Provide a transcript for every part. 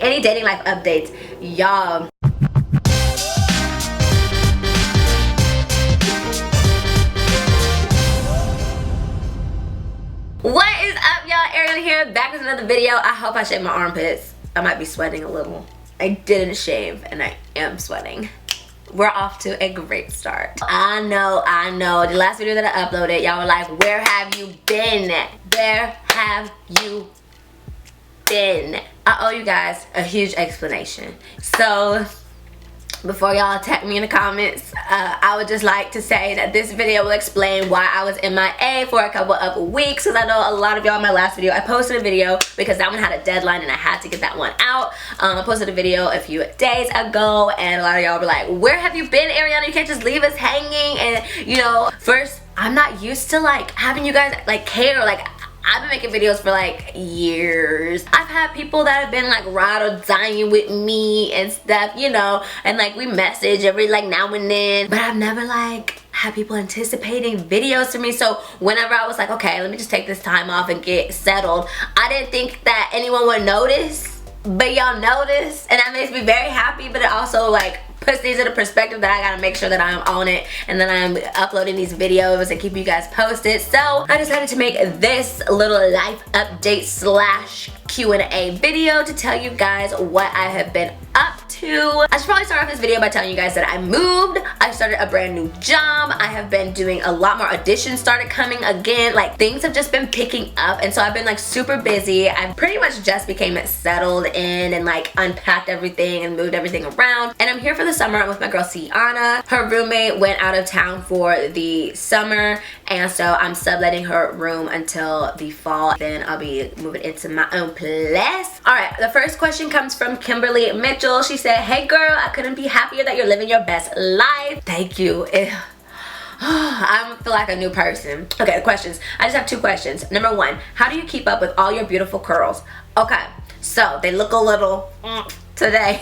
any dating life updates, y'all. What is up, y'all? Arianna here, back with another video. I hope I shaved my armpits. I might be sweating a little. I didn't shave and I am sweating. We're off to a great start. I know. The last video that I uploaded, y'all were like, where have you been? Where have you been? I owe you guys a huge explanation. So, before y'all attack me in the comments, I would just like to say that this video will explain why I was MIA for a couple of weeks, because I know a lot of y'all in my last video, I posted a video because that one had a deadline and I had to get that one out. I posted a video a few days ago and a lot of y'all were like, where have you been, Arianna? You can't just leave us hanging. And you know, first, I'm not used to like having you guys like care. Like, I've been making videos for like years. I've had people that have been like ride or dying with me and stuff, you know, and like we message every like now and then, but I've never like had people anticipating videos for me. So whenever I was like, okay, let me just take this time off and get settled, I didn't think that anyone would notice, but y'all noticed, and that makes me very happy. But it also like puts things into perspective that I gotta make sure that I'm on it and that I'm uploading these videos and keep you guys posted. So I decided to make this little life update slash Q&A video to tell you guys what I have been up to. I should probably start off this video by telling you guys that I moved. I started a brand new job. I have been doing a lot more auditions started coming again. Like, things have just been picking up, and so I've been like super busy. I pretty much just became settled in and like unpacked everything and moved everything around, and I'm here for the summer. I'm with my girl Sienna. Her roommate went out of town for the summer, and so I'm subletting her room until the fall. Then I'll be moving into my own place. All right, the first question comes from Kimberly Mitchell. She said, hey girl, I couldn't be happier that you're living your best life. Thank you. I feel like a new person. Okay, the questions. I just have two questions. Number one, how do you keep up with all your beautiful curls? Okay, so they look a little today.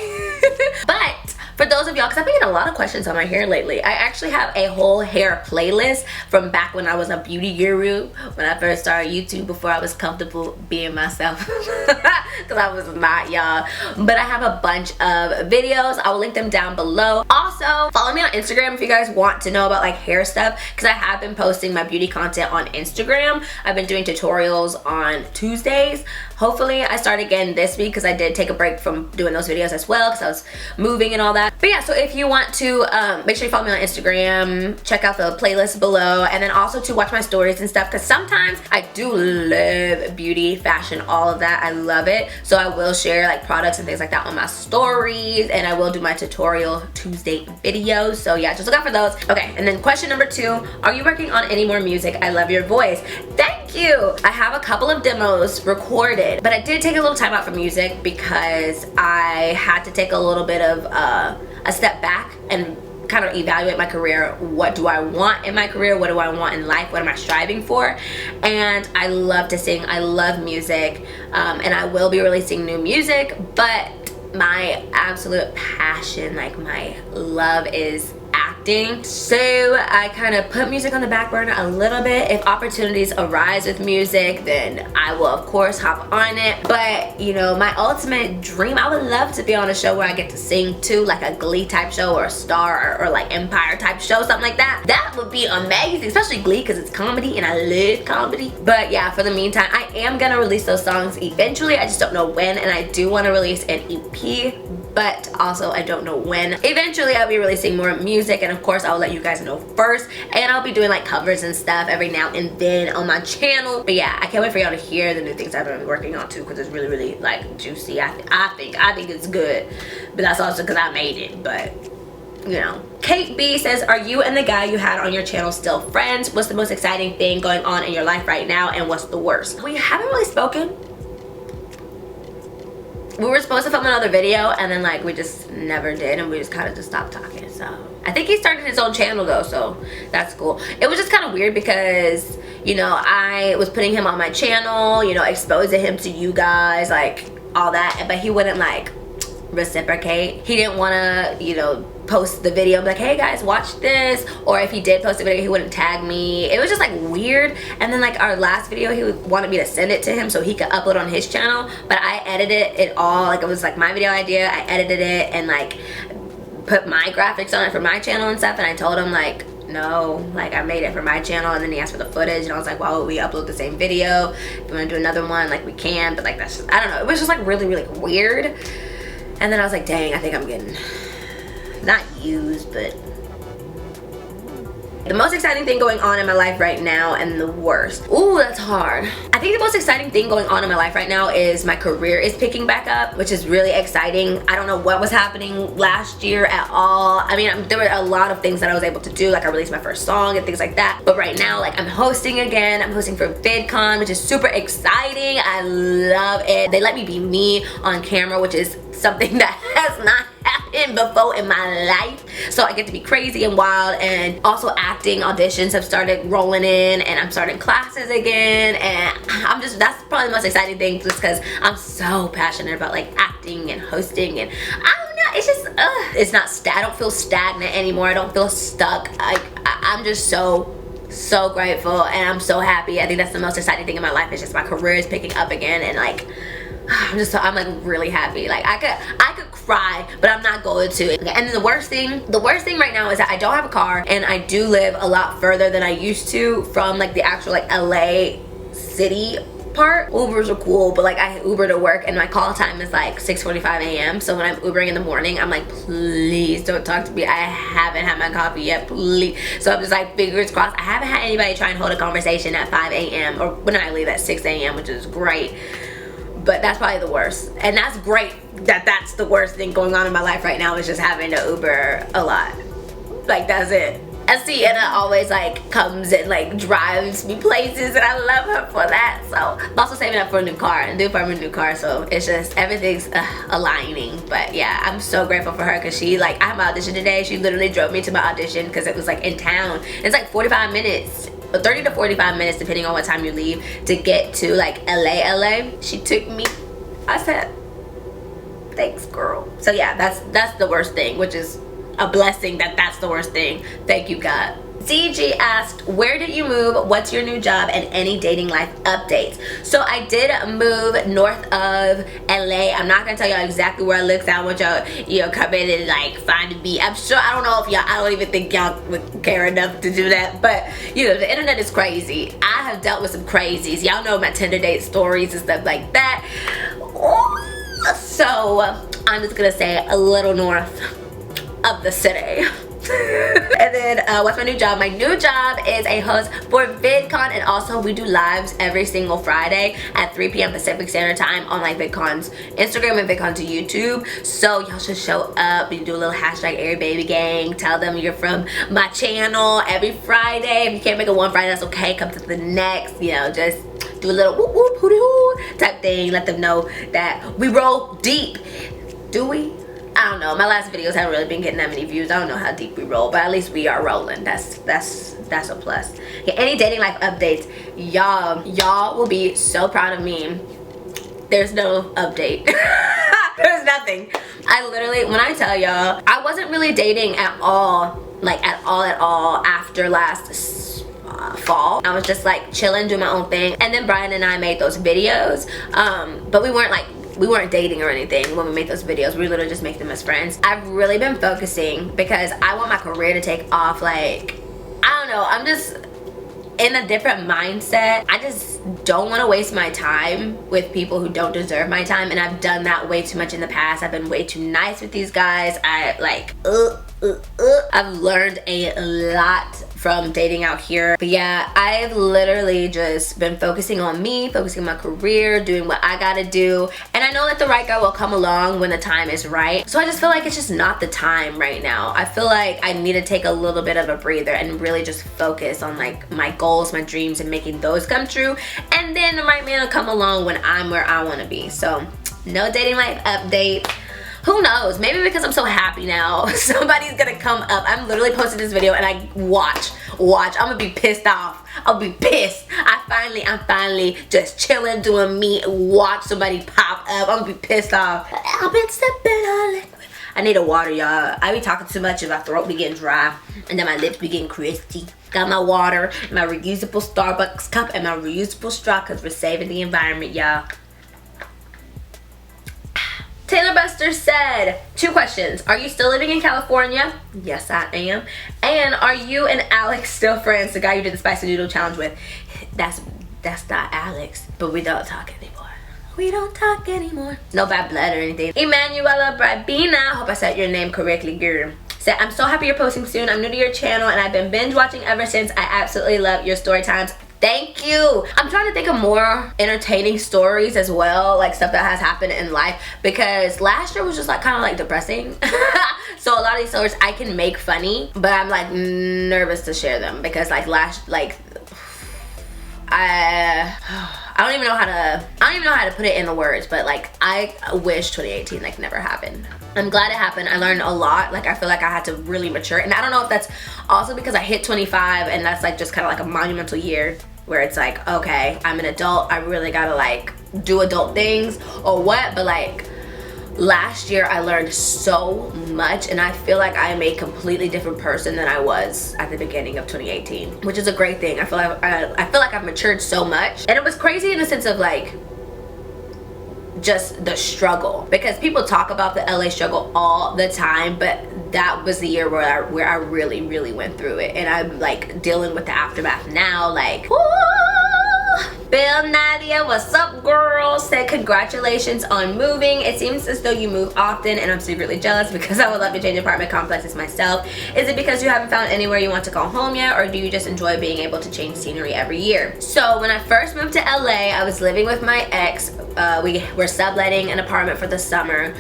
But for those of y'all, because I've been getting a lot of questions on my hair lately, I actually have a whole hair playlist from back when I was a beauty guru, when I first started YouTube, before I was comfortable being myself, because I was not, y'all. But I have a bunch of videos. I will link them down below. Also, follow me on Instagram if you guys want to know about like hair stuff, because I have been posting my beauty content on Instagram. I've been doing tutorials on Tuesdays. Hopefully I start again this week, because I did take a break from doing those videos as well because I was moving and all that. But yeah, so if you want to make sure you follow me on Instagram, check out the playlist below, and then also to watch my stories and stuff, because sometimes I do love beauty, fashion, all of that. I love it. So I will share like products and things like that on my stories, and I will do my tutorial Tuesday videos. So yeah, just look out for those. Okay, and then question number two, are you working on any more music? I love your voice. Thank you. I have a couple of demos recorded, but I did take a little time out from music because I had to take a little bit of a step back and kind of evaluate my career. What do I want in my career? What do I want in life? What am I striving for? And I love to sing. I love music, and I will be releasing new music, but my absolute passion, like my love, is acting. So I kind of put music on the back burner a little bit. If opportunities arise with music, then I will of course hop on it. But you know, my ultimate dream, I would love to be on a show where I get to sing too, like a Glee type show or a Star or like Empire type show, something like that. That would be amazing, especially Glee because it's comedy and I love comedy. But yeah, for the meantime, I am gonna release those songs eventually. I just don't know when, and I do want to release an EP, but also I don't know when. Eventually I'll be releasing more music, and of course I'll let you guys know first, and I'll be doing like covers and stuff every now and then on my channel. But yeah, I can't wait for y'all to hear the new things I've been working on too, because it's really like juicy. I think it's good, but that's also because I made it. But you know, Kate B says, are you and the guy you had on your channel still friends? What's the most exciting thing going on in your life right now, and what's the worst? We haven't really spoken. We were supposed to film another video, and then like we just never did, and we just kind of just stopped talking. So I think he started his own channel though, so that's cool. It was just kind of weird because, you know, I was putting him on my channel, you know, exposing him to you guys, like all that, but he wouldn't like reciprocate. He didn't want to, you know, post the video like, hey guys, watch this. Or if he did post a video, he wouldn't tag me. It was just like weird. And then like our last video, he wanted me to send it to him so he could upload on his channel, but I edited it all. Like, it was like my video idea. I edited it and like put my graphics on it for my channel and stuff. And I told him like, no, like I made it for my channel. And then he asked for the footage and I was like, why would we upload the same video? If we want to do another one, like we can, but like that's just, I don't know, it was just like really, really weird. And then I was like, dang, I think I'm getting not used, but the most exciting thing going on in my life right now, and the worst. Ooh, that's hard. I think the most exciting thing going on in my life right now is my career is picking back up, which is really exciting. I don't know what was happening last year at all. I mean, there were a lot of things that I was able to do, like I released my first song and things like that. But right now, like I'm hosting again. I'm hosting for VidCon, which is super exciting. I love it. They let me be me on camera, which is something that has not happened before in my life. So I get to be crazy and wild, and also acting auditions have started rolling in, and I'm starting classes again, and I'm just, that's probably the most exciting thing, just because I'm so passionate about like acting and hosting, and I don't know, it's just it's not I don't feel stagnant anymore. I don't feel stuck. I'm just so grateful, and I'm so happy. I think that's the most exciting thing in my life, is just my career is picking up again, and like I'm like really happy. Like I could cry, but I'm not going to. Okay, and then the worst thing right now is that I don't have a car, and I do live a lot further than I used to from like the actual like LA city part. Ubers are cool, but like I Uber to work, and my call time is like 6:45 a.m. So when I'm Ubering in the morning, I'm like, please don't talk to me. I haven't had my coffee yet, please. So I'm just like, fingers crossed. I haven't had anybody try and hold a conversation at 5 a.m. or when I leave at 6 a.m., which is great. But that's probably the worst, and that's great that that's the worst thing going on in my life right now, is just having to Uber a lot. Like, that's it. And Sienna always like comes and like drives me places, and I love her for that. So I'm also saving up for a new car, and due for a new car, so it's just everything's aligning. But yeah, I'm so grateful for her, because she like, I had my audition today. She literally drove me to my audition because it was like in town. It's like 45 minutes. 30 to 45 minutes depending on what time you leave to get to like LA. She took me. I said, thanks girl. So yeah, that's the worst thing, which is a blessing that that's the worst thing. Thank you God. CG asked, where did you move? What's your new job? And any dating life updates? So I did move north of LA. I'm not gonna tell y'all exactly where I live, so I want y'all, you know, come in and like find me. I'm sure, I don't know if y'all, I don't even think y'all would care enough to do that, but you know, the internet is crazy. I have dealt with some crazies. Y'all know my Tinder date stories and stuff like that. So I'm just gonna say a little north of the city. And then what's my new job? My new job is a host for VidCon, and also we do lives every single Friday at 3 p.m. Pacific Standard Time on like VidCon's Instagram and VidCon's YouTube. So y'all should show up. You do a little hashtag #AirBabyGang. Tell them you're from my channel every Friday. If you can't make it one Friday, that's okay. Come to the next. You know, just do a little whoop whoop hooty hoo type thing. Let them know that we roll deep. Do we? I don't know. My last videos haven't really been getting that many views. I don't know how deep we roll, but at least we are rolling. That's a plus. Yeah, any dating life updates, y'all will be so proud of me. There's no update. There's nothing. I literally, when I tell y'all, I wasn't really dating at all, like at all after last fall. I was just like chilling, doing my own thing, and then Brian and I made those videos, but we weren't dating or anything when we made those videos. We literally just make them as friends. I've really been focusing because I want my career to take off. Like, I don't know, I'm just in a different mindset. I just don't want to waste my time with people who don't deserve my time, and I've done that way too much in the past. I've been way too nice with these guys. I've learned a lot from dating out here. But yeah, I've literally just been focusing on me, focusing on my career, doing what I gotta do. And I know that the right guy will come along when the time is right. So I just feel like it's just not the time right now. I feel like I need to take a little bit of a breather and really just focus on like my goals, my dreams, and making those come true. And then the right man will come along when I'm where I wanna be. So no dating life update. Who knows? Maybe because I'm so happy now, somebody's gonna come up. I'm literally posting this video and I watch. I'm gonna be pissed off. I'll be pissed. I'm finally just chilling, doing me, watch somebody pop up. I'm gonna be pissed off. I've been sipping on liquid. I need a water, y'all. I be talking too much and my throat be getting dry and then my lips be getting crispy. Got my water, my reusable Starbucks cup, and my reusable straw because we're saving the environment, y'all. Taylor Buster said, 2 questions. Are you still living in California? Yes, I am. And are you and Alex still friends? The guy you did the spicy noodle challenge with. That's not Alex, but we don't talk anymore. We don't talk anymore. No bad blood or anything. Emanuela Brabina, hope I said your name correctly, girl. Said, I'm so happy you're posting soon. I'm new to your channel and I've been binge watching ever since. I absolutely love your story times. Thank you. I'm trying to think of more entertaining stories as well, like stuff that has happened in life, because last year was just like kind of like depressing. So a lot of these stories I can make funny, but I'm like nervous to share them because like I don't even know how to put it in the words, but like I wish 2018 like never happened. I'm glad it happened. I learned a lot. Like I feel like I had to really mature, and I don't know if that's also because I hit 25 and that's like just kind of like a monumental year where it's like, okay, I'm an adult, I really gotta like do adult things or what, but like last year I learned so much and I feel like I am a completely different person than I was at the beginning of 2018, which is a great thing. I feel like I've matured so much, and it was crazy in the sense of like just the struggle, because people talk about the LA struggle all the time, but that was the year where I really went through it, and I'm like dealing with the aftermath now. Like, woo! Bill Nadia, what's up, girl? Said congratulations on moving. It seems as though you move often and I'm secretly jealous because I would love to change apartment complexes myself. Is it because you haven't found anywhere you want to call home yet, or do you just enjoy being able to change scenery every year? So when I first moved to LA, I was living with my ex. We were subletting an apartment for the summer.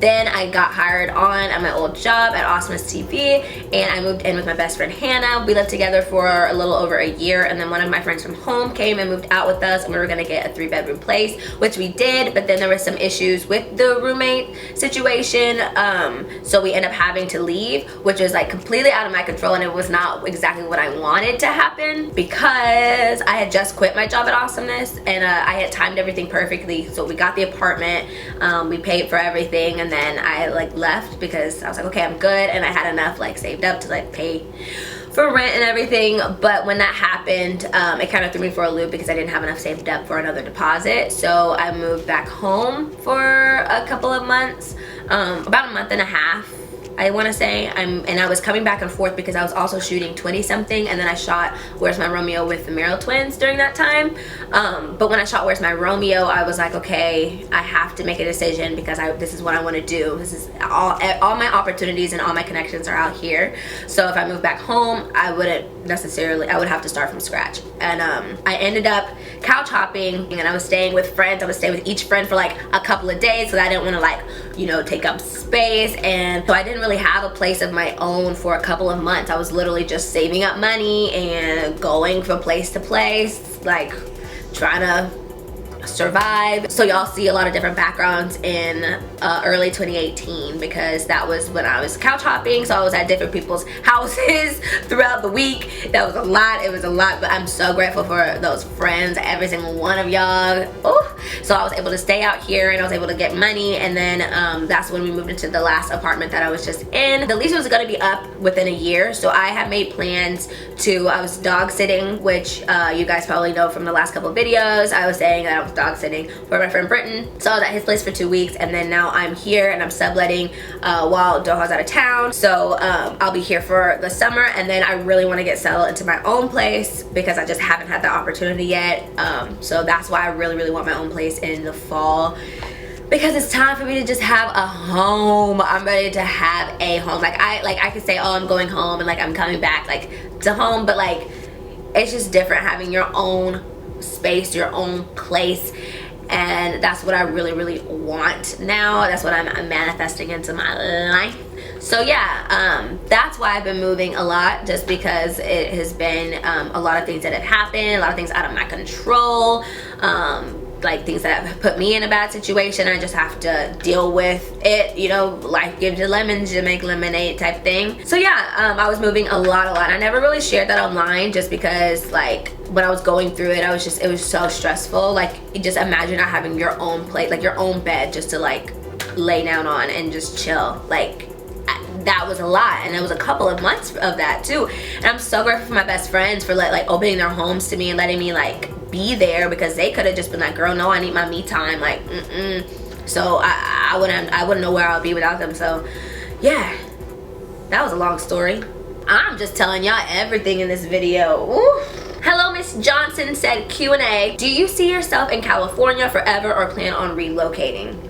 Then I got hired on at my old job at Awesomeness TV, and I moved in with my best friend Hannah. We lived together for a little over a year, and then one of my friends from home came and moved out with us, and we were gonna get a 3-bedroom place, which we did, but then there were some issues with the roommate situation, so we ended up having to leave, which was like completely out of my control, and it was not exactly what I wanted to happen because I had just quit my job at Awesomeness, and I had timed everything perfectly. So we got the apartment, we paid for everything, and then I like left because I was like, okay, I'm good, and I had enough like saved up to like pay for rent and everything. But when that happened, it kind of threw me for a loop because I didn't have enough saved up for another deposit. So I moved back home for a couple of months, about a month and a half, I want to say. And I was coming back and forth because I was also shooting 20 something, and then I shot Where's My Romeo with the Merrill twins during that time. But when I shot Where's My Romeo, I was like, okay, I have to make a decision because this is what I want to do. This is all my opportunities and all my connections are out here. So if I move back home, I would have to start from scratch. And I ended up couch hopping, and I was staying with friends. I would stay with each friend for like a couple of days because I didn't want to like, you know, take up space. And so I didn't really have a place of my own for a couple of months. I was literally just saving up money and going from place to place, like trying to survive. So y'all see a lot of different backgrounds in early 2018 because that was when I was couch hopping. So I was at different people's houses throughout the week. That was a lot. It was a lot, but I'm so grateful for those friends, every single one of y'all. So I was able to stay out here and I was able to get money, and then that's when we moved into the last apartment that I was just in. The lease was going to be up within a year, so I had made plans I was dog sitting, which you guys probably know from the last couple of videos. I was saying that I was dog sitting for my friend Britton. So I was at his place for 2 weeks, and then now I'm here and I'm subletting while Doha's out of town. So I'll be here for the summer, and then I really want to get settled into my own place because I just haven't had the opportunity yet. So that's why I really want my own place in the fall, because it's time for me to just have a home. I'm ready to have a home. Like I could say, oh, I'm going home and like I'm coming back like to home, but like it's just different having your own space, your own place. And that's what I really want now. That's what I'm manifesting into my life. So yeah, that's why I've been moving a lot, just because it has been a lot of things that have happened, a lot of things out of my control. like things that have put me in a bad situation. I just have to deal with it, you know, life gives you lemons, you make lemonade type thing. So yeah, I was moving a lot. I never really shared that online just because like when I was going through it, it was so stressful. Like just imagine not having your own place, like your own bed just to like lay down on and just chill. Like that was a lot, and it was a couple of months of that too. And I'm so grateful for my best friends for like opening their homes to me and letting me like be there, because they could have just been like, girl, no, I need my me time, like so I wouldn't know where I would be without them. So yeah, that was a long story. I'm just telling y'all everything in this video. Ooh. Hello, Miss Johnson said Q&A. Do you see yourself in California forever or plan on relocating?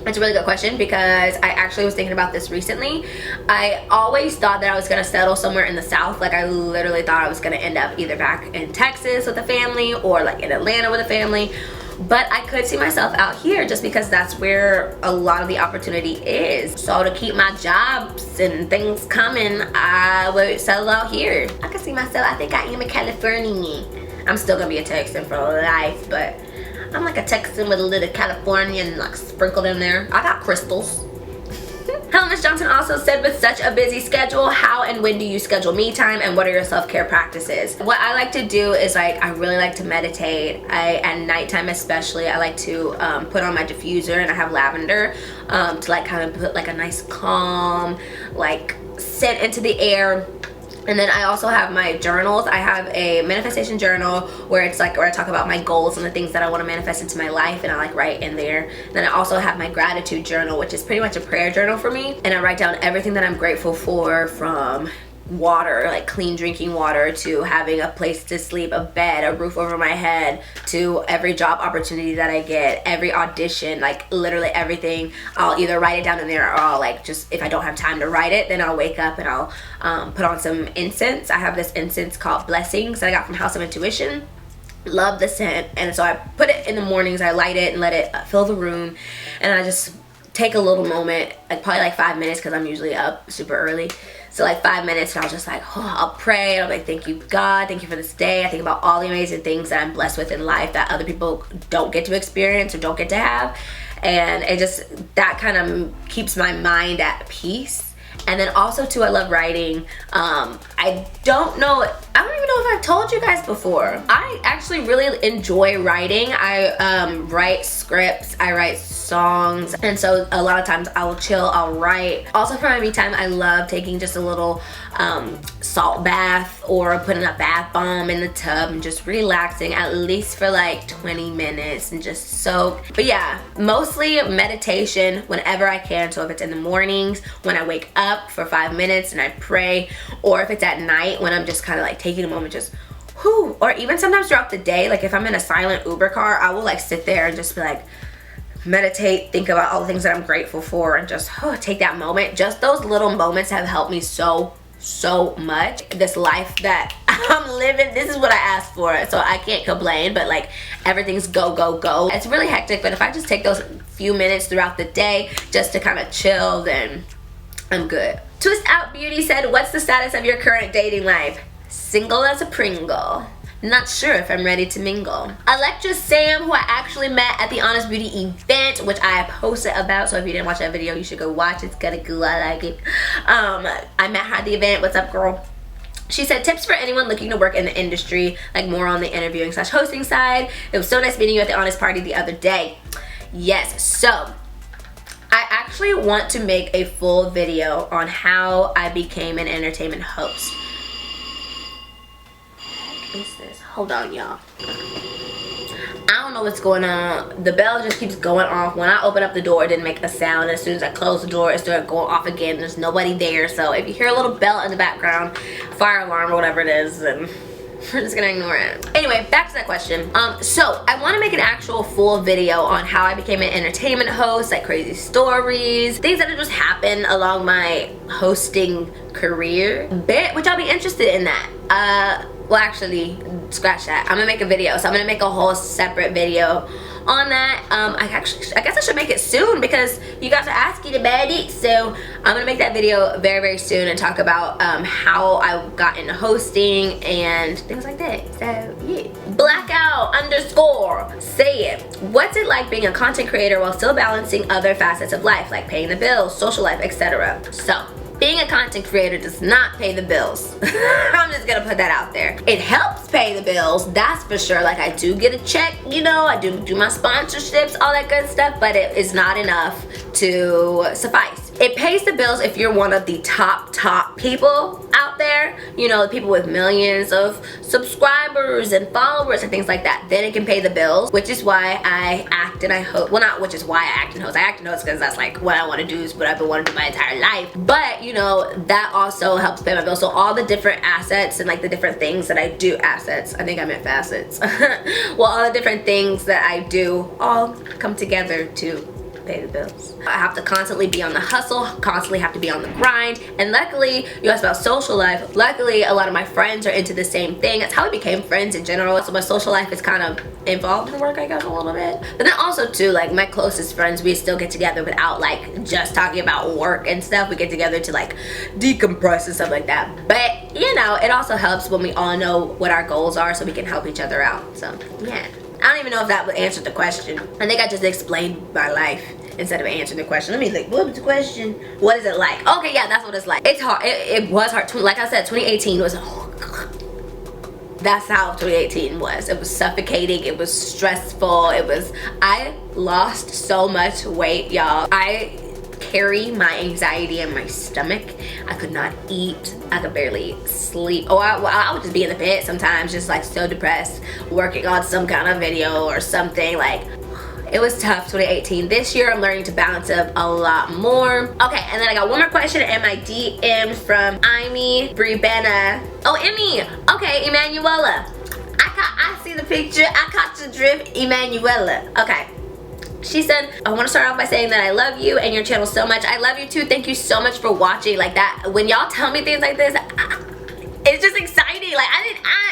That's a really good question, because I actually was thinking about this recently. I always thought that I was gonna settle somewhere in the South. Like I literally thought I was gonna end up either back in Texas with a family or like in Atlanta with a family. But I could see myself out here just because that's where a lot of the opportunity is. So to keep my jobs and things coming, I would settle out here. I could see myself, I think I am a Californian. I'm still gonna be a Texan for life, but I'm like a Texan with a little Californian like sprinkled in there. I got crystals. Hello, Miss Johnson also said, with such a busy schedule, how and when do you schedule me time, and what are your self-care practices? What I like to do is like, I really like to meditate. At nighttime especially, I like to put on my diffuser, and I have lavender to like kind of put like a nice calm like scent into the air. And then I also have my journals. I have a manifestation journal where it's like where I talk about my goals and the things that I want to manifest into my life, and I like write in there. Then I also have my gratitude journal, which is pretty much a prayer journal for me, and I write down everything that I'm grateful for, from water, like clean drinking water, to having a place to sleep, a bed, a roof over my head, to every job opportunity that I get, every audition, like literally everything. I'll either write it down in there, or I'll like just, if I don't have time to write it, then I'll wake up and I'll put on some incense. I have this incense called Blessings that I got from House of Intuition. Love the scent, and so I put it in the mornings. I light it and let it fill the room, and I just take a little moment, like probably like 5 minutes, because I'm usually up super early. So like 5 minutes, and I'll just like, oh, I'll pray. I'll be like, thank you, God. Thank you for this day. I think about all the amazing things that I'm blessed with in life that other people don't get to experience or don't get to have. And it just, that kind of keeps my mind at peace. And then also too, I love writing. I don't even know if I've told you guys before. I actually really enjoy writing. I write scripts, I write songs, and so a lot of times I will chill, I'll write. Also for my me time, I love taking just a little salt bath, or putting a bath bomb in the tub and just relaxing at least for like 20 minutes and just soak. But yeah, mostly meditation whenever I can. So if it's in the mornings when I wake up for 5 minutes and I pray, or if it's at night when I'm just kind of like taking a moment, just whew. Or even sometimes throughout the day, like if I'm in a silent Uber car, I will like sit there and just be like, meditate, think about all the things that I'm grateful for, and just take that moment. Just those little moments have helped me so much. This life that I'm living, this is what I asked for, so I can't complain. But like everything's go. It's really hectic, but if I just take those few minutes throughout the day just to kind of chill, then I'm good. Twist Out Beauty said, what's the status of your current dating life? Single as a Pringle. Not sure if I'm ready to mingle. Electra Sam, who I actually met at the Honest Beauty event, which I posted about, so if you didn't watch that video, you should go watch it. It's kinda cool, I like it. I met her at the event. What's up, girl? She said, tips for anyone looking to work in the industry, like more on the interviewing / hosting side. It was so nice meeting you at the Honest Party the other day. Yes, so I actually want to make a full video on how I became an entertainment host. What's this? Hold on, y'all. I don't know what's going on. The bell just keeps going off. When I open up the door, it didn't make a sound. As soon as I close the door, it started going off again. There's nobody there. So if you hear a little bell in the background, fire alarm or whatever it is, then we're just gonna ignore it. Anyway, back to that question. So I want to make an actual full video on how I became an entertainment host, like crazy stories, things that have just happened along my hosting career bit, which I'll be interested in that. Well, actually, scratch that. I'm gonna make a video. So I'm gonna make a whole separate video on that. I guess I should make it soon because you guys are asking about it. So I'm gonna make that video very, very soon and talk about how I got into hosting and things like that. So yeah. Blackout _ say it. What's it like being a content creator while still balancing other facets of life, like paying the bills, social life, etc.? So being a content creator does not pay the bills. I'm just gonna put that out there. It helps pay the bills, that's for sure. Like, I do get a check, you know, I do my sponsorships, all that good stuff, but it is not enough to suffice. It pays the bills if you're one of the top people out there, you know, the people with millions of subscribers and followers and things like that. Then it can pay the bills, which is why I act and I host. Well, not which is why I act and host. I act and host because that's like what I want to do, is what I've been wanting to do my entire life. But you know, that also helps pay my bills. So all the different assets and like the different things that I do, assets, I think I meant facets. Well, all the different things that I do all come together to pay the bills. I have to constantly be on the hustle, constantly have to be on the grind. And luckily, you asked about social life. Luckily, a lot of my friends are into the same thing. That's how we became friends in general. So my social life is kind of involved in work, I guess, a little bit. But then also too, like my closest friends, we still get together without like just talking about work and stuff. We get together to like decompress and stuff like that. But you know, it also helps when we all know what our goals are so we can help each other out. So yeah. I don't even know if that would answer the question. I think I just explained my life instead of answering the question. Let me think, what was the question? What is it like? Okay, yeah, that's what it's like. It's hard. It was hard. Like I said, 2018 was, that's how 2018 was. It was suffocating. It was stressful. I lost so much weight, y'all. I carry my anxiety in my stomach. I could not eat. I could barely sleep. Oh, I would just be in the bed sometimes, just like so depressed, working on some kind of video or something. Like, it was tough, 2018. This year, I'm learning to balance it a lot more. Okay, and then I got one more question in my DM from Amy Bribena. Oh, Emmy. Okay, Emanuela. I see the picture. I caught the drift, Emanuela. Okay. She said, I want to start off by saying that I love you and your channel so much. I love you too. Thank you so much for watching. Like that, when y'all tell me things like this, it's just exciting. Like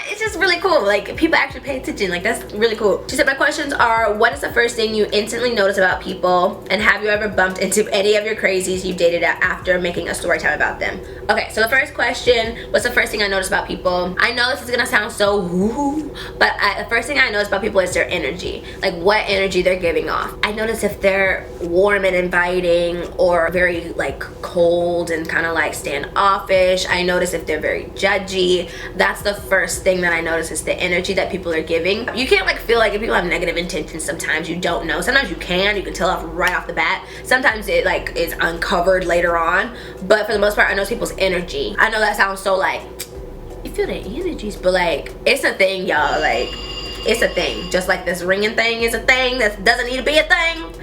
it's just really cool. Like people actually pay attention. Like that's really cool. She said, my questions are, what is the first thing you instantly notice about people? And have you ever bumped into any of your crazies you've dated after making a story time about them? Okay, so the first question, what's the first thing I notice about people? I know this is gonna sound so woo, but the first thing I notice about people is their energy. Like what energy they're giving off. I notice if they're warm and inviting or very like cold and kind of like standoffish. I notice if they're very judgy. That's the first thing that I notice, is the energy that people are giving. You can't like feel like if people have negative intentions. Sometimes you don't know. Sometimes you can tell off right off the bat. Sometimes it like is uncovered later on, but for the most part I notice people's energy. I know that sounds so like, you feel the energies, but like it's a thing, y'all. Like it's a thing. Just like this ringing thing is a thing that doesn't need to be a thing.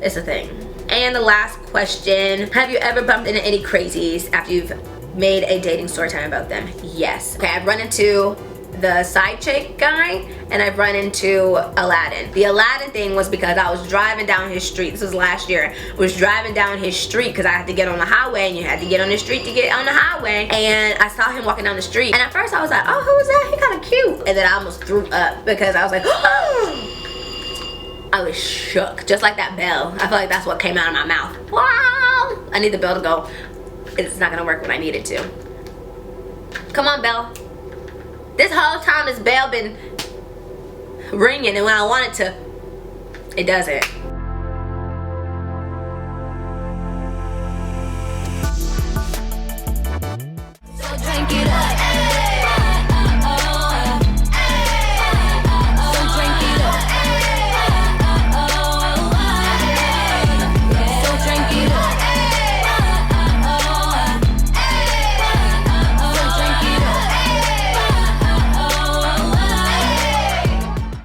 It's a thing. And the last question, have you ever bumped into any crazies after you've made a dating story time about them? Yes. Okay, I've run into the side chick guy and I've run into Aladdin. The Aladdin thing was because I was driving down his street. This was last year. I was driving down his street because I had to get on the highway, and you had to get on the street to get on the highway. And I saw him walking down the street, and at first I was like, oh, who is that? He kind of cute. And then I almost threw up because I was like, oh. I was shook, just like that bell. I feel like that's what came out of my mouth. Wow. I need the bell to go. It's not gonna work when I need it to. Come on, bell. This whole time this bell been ringing, and when I want it to, it doesn't.